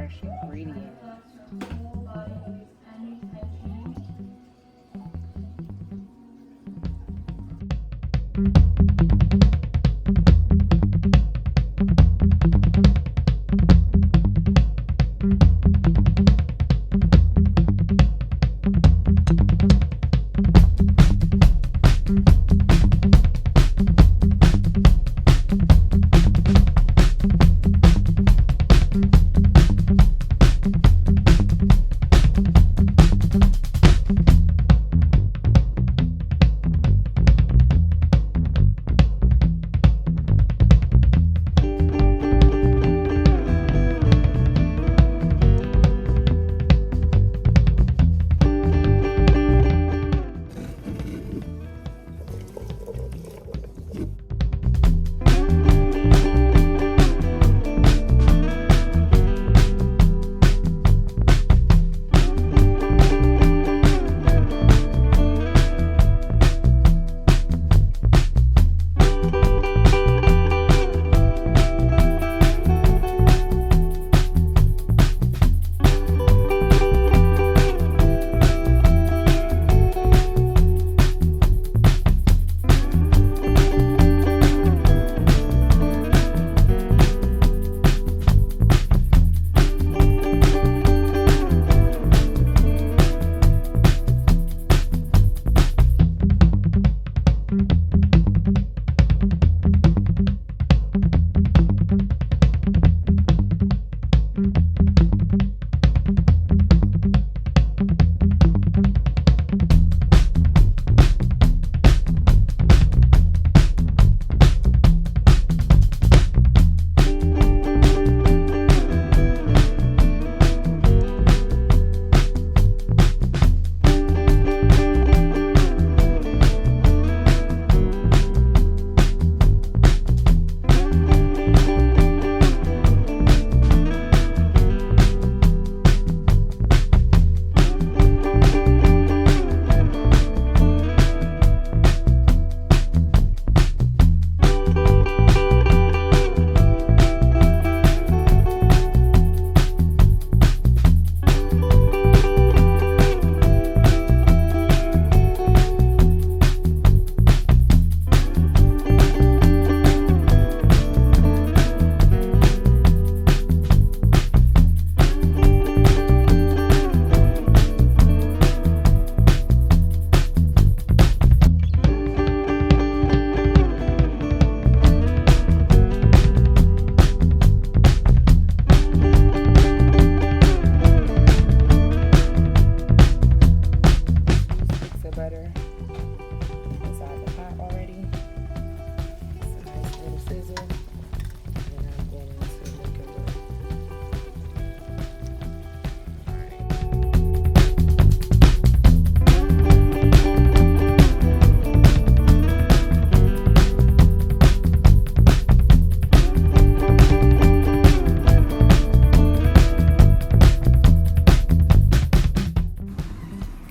harsh ingredient.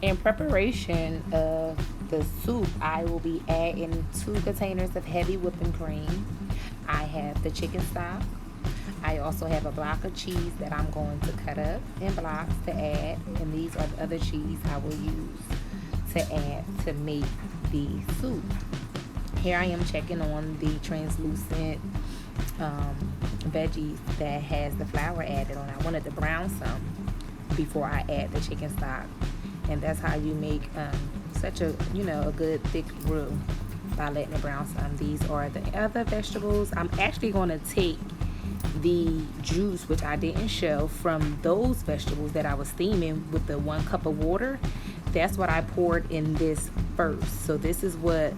In preparation of the soup, I will be adding 2 containers of heavy whipping cream. I have the chicken stock. I also have a block of cheese that I'm going to cut up in blocks to add, and these are the other cheese I will use to add to make the soup. Here I am checking on the translucent veggies that has the flour added on. I wanted to brown some before I add the chicken stock, and that's how you make such a a good thick roux, by letting it brown some. These are the other vegetables. I'm actually going to take the juice, which I didn't show, from those vegetables that I was steaming with the 1 cup of water. That's what I poured in this first. So this is what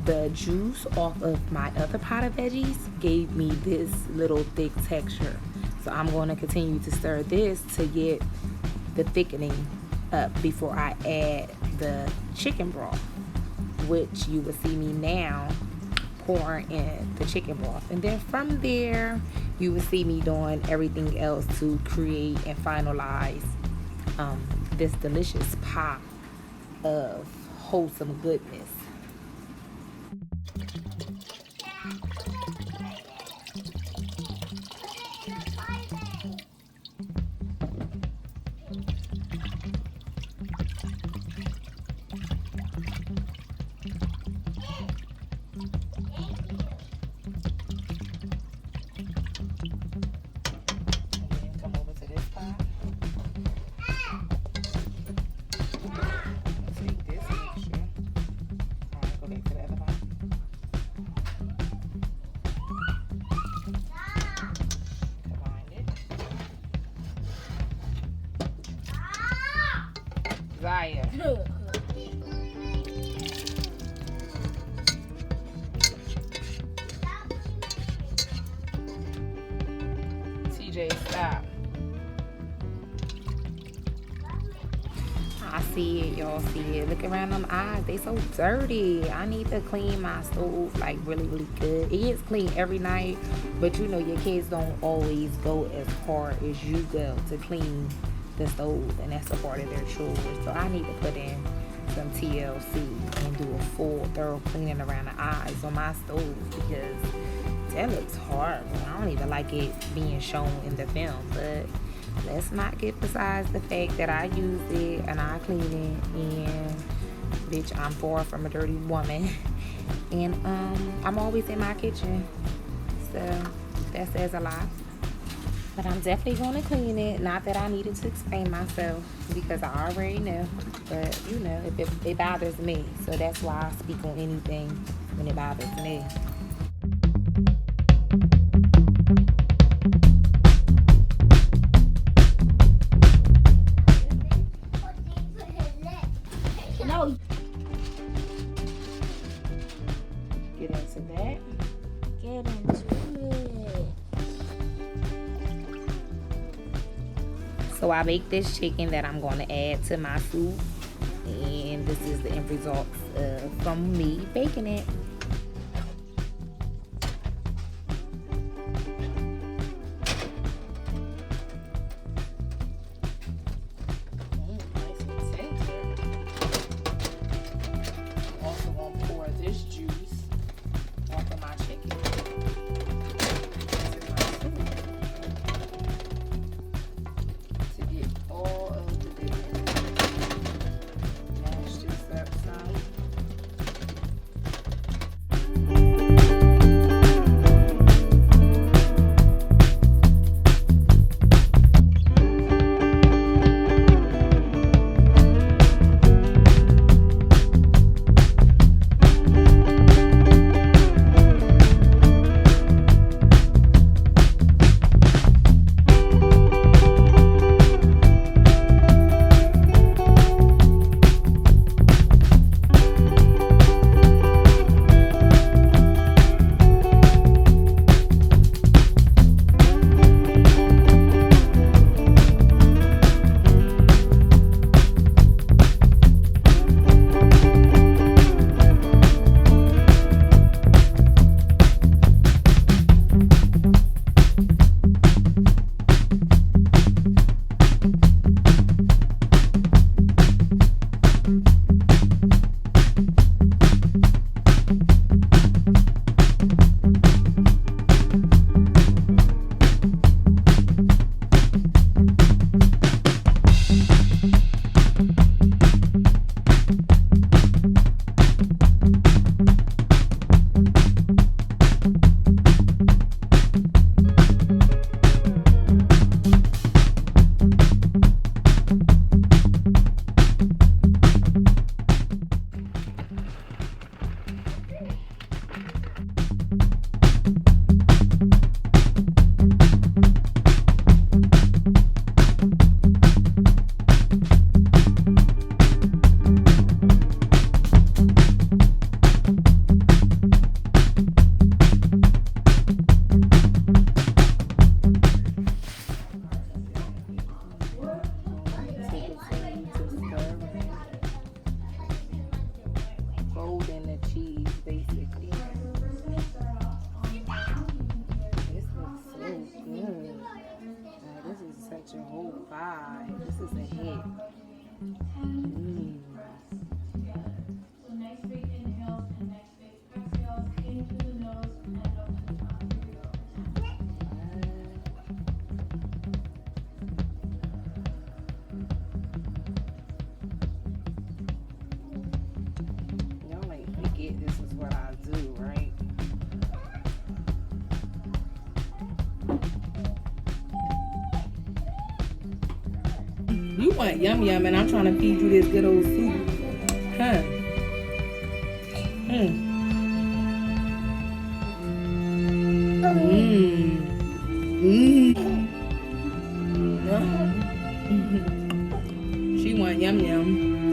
the juice off of my other pot of veggies gave me, this little thick texture. So I'm going to continue to stir this to get the thickening up before I add the chicken broth, which you will see me now pouring in the chicken broth. And then from there, you will see me doing everything else to create and finalize this delicious pot of wholesome goodness. fire. TJ, stop. I see it, y'all see it. Look around them eyes, they so dirty. I need to clean my stove like really, really good. It gets clean every night, but you know your kids don't always go as hard as you go to clean the stove, and that's a part of their chores. So I need to put in some TLC and do a full thorough cleaning around the eyes on my stove, because that looks horrible. I don't even like it being shown in the film, but let's not get besides the fact that I use it and I clean it, and bitch, I'm far from a dirty woman. And I'm always in my kitchen, so that says a lot. But I'm definitely going to clean it. Not that I needed to explain myself, because I already know. But you know, if it bothers me, so that's why I speak on anything when it bothers me. No. Get into that. Get into it. So I baked this chicken that I'm going to add to my soup, and this is the end result from me baking it. Nice and tender. Also going to pour this juice off of my chicken. To get all of the goodness. Mash this up some. You want yum yum, and I'm trying to feed you this good old soup. Huh? She want yum yum.